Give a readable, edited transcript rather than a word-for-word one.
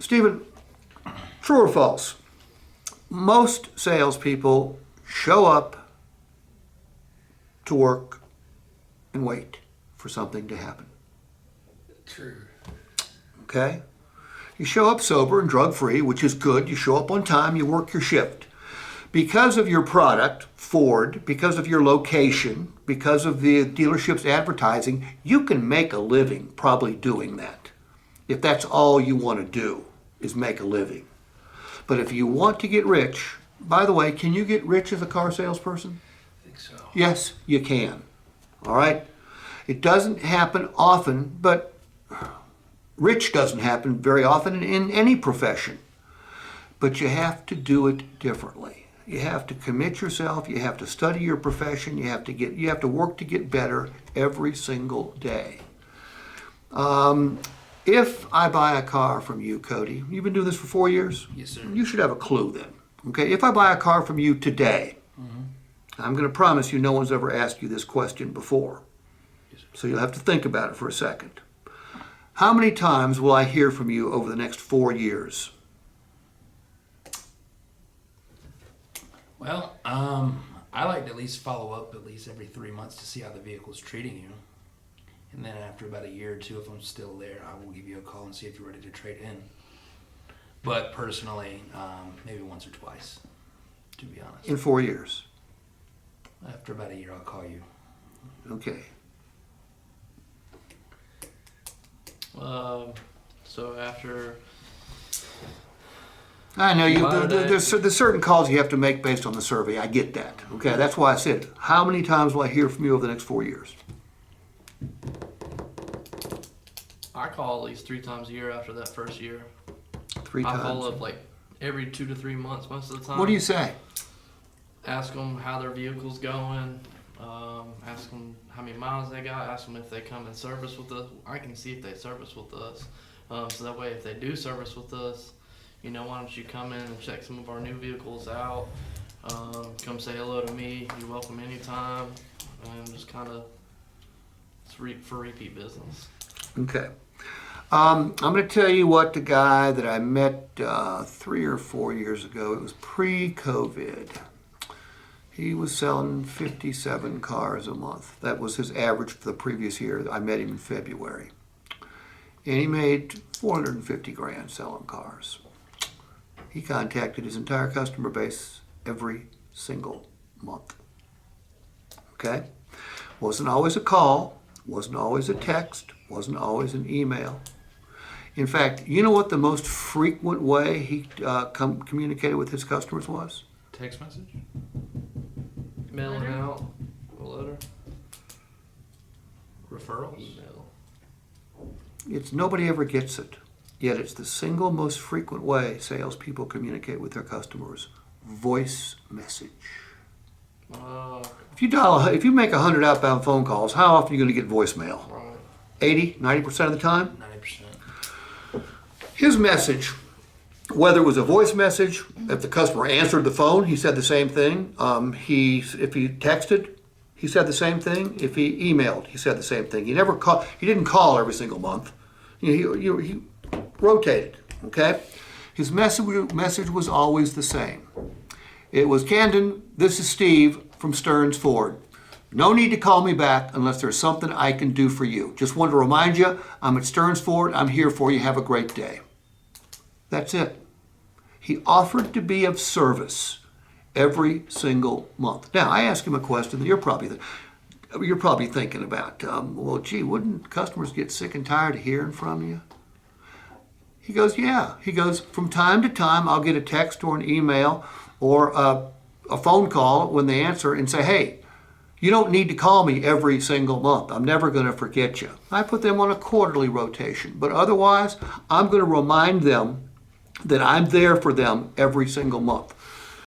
Stephen, true or false? Most salespeople show up to work and wait for something to happen. True. Okay? You show up sober and drug-free, which is good. You show up on time, you work your shift. Because of your product, Ford, because of your location, because of the dealership's advertising, you can make a living probably doing that. If that's all you want to do, is make a living. But if you want to get rich, by the way, can you get rich as a car salesperson? I think so. Yes, you can. All right? It doesn't happen often, but rich doesn't happen very often in any profession. But you have to do it differently. You have to commit yourself, you have to study your profession, you have to work to get better every single day. If I buy a car from you, Cody, you've been doing this for 4 years? Yes, sir. You should have a clue then. Okay, if I buy a car from you today, I'm going to promise you no one's ever asked you this question before. Yes, sir. So you'll have to think about it for a second. How many times will I hear from you over the next 4 years? Well, I like to at least follow up at least every 3 months to see how the vehicle's treating you. And then after about a year or two, if I'm still there, I will give you a call and see if you're ready to trade in. But personally, maybe once or twice, to be honest. In 4 years. After about a year, I'll call you. Okay. So after... I know you. Modern day. There's certain calls you have to make based on the survey. I get that. Okay, that's why I said, how many times will I hear from you over the next 4 years? I call at least 3 times a year after that first year. 3 times. I follow up like every 2 to 3 months most of the time. What do you say? Ask them how their vehicle's going. Ask them how many miles they got. Ask them if they come and service with us. I can see if they service with us. So that way, if they do service with us, you know, why don't you come in and check some of our new vehicles out? Come say hello to me. You're welcome anytime. And just kind of for repeat business. Okay. I'm going to tell you what the guy that I met 3 or 4 years ago, it was pre-COVID. He was selling 57 cars a month. That was his average for the previous year. I met him in February. And he made 450 grand selling cars. He contacted his entire customer base every single month. Okay? Wasn't always a call, wasn't always a text, wasn't always an email. In fact, you know what the most frequent way he communicated with his customers was? Text message? Mailing out a letter. Referrals? Email. It's nobody ever gets it. Yet it's the single most frequent way salespeople communicate with their customers. Voice message. If you make 100 outbound phone calls, how often are you going to get voicemail? Right. 80, 90% of the time? 90%. His message, whether it was a voice message, if the customer answered the phone, he said the same thing. If he texted, he said the same thing. If he emailed, he said the same thing. He didn't call every single month. He rotated, okay? His message was always the same. It was, Camden, this is Steve from Stearns Ford. No need to call me back unless there's something I can do for you. Just want to remind you, I'm at Stearns Ford. I'm here for you. Have a great day. That's it. He offered to be of service every single month. Now, I asked him a question that you're probably thinking about. Well, gee, wouldn't customers get sick and tired of hearing from you? He goes, yeah. He goes, from time to time, I'll get a text or an email or a phone call when they answer and say, hey, you don't need to call me every single month. I'm never going to forget you. I put them on a quarterly rotation. But otherwise, I'm going to remind them that I'm there for them every single month.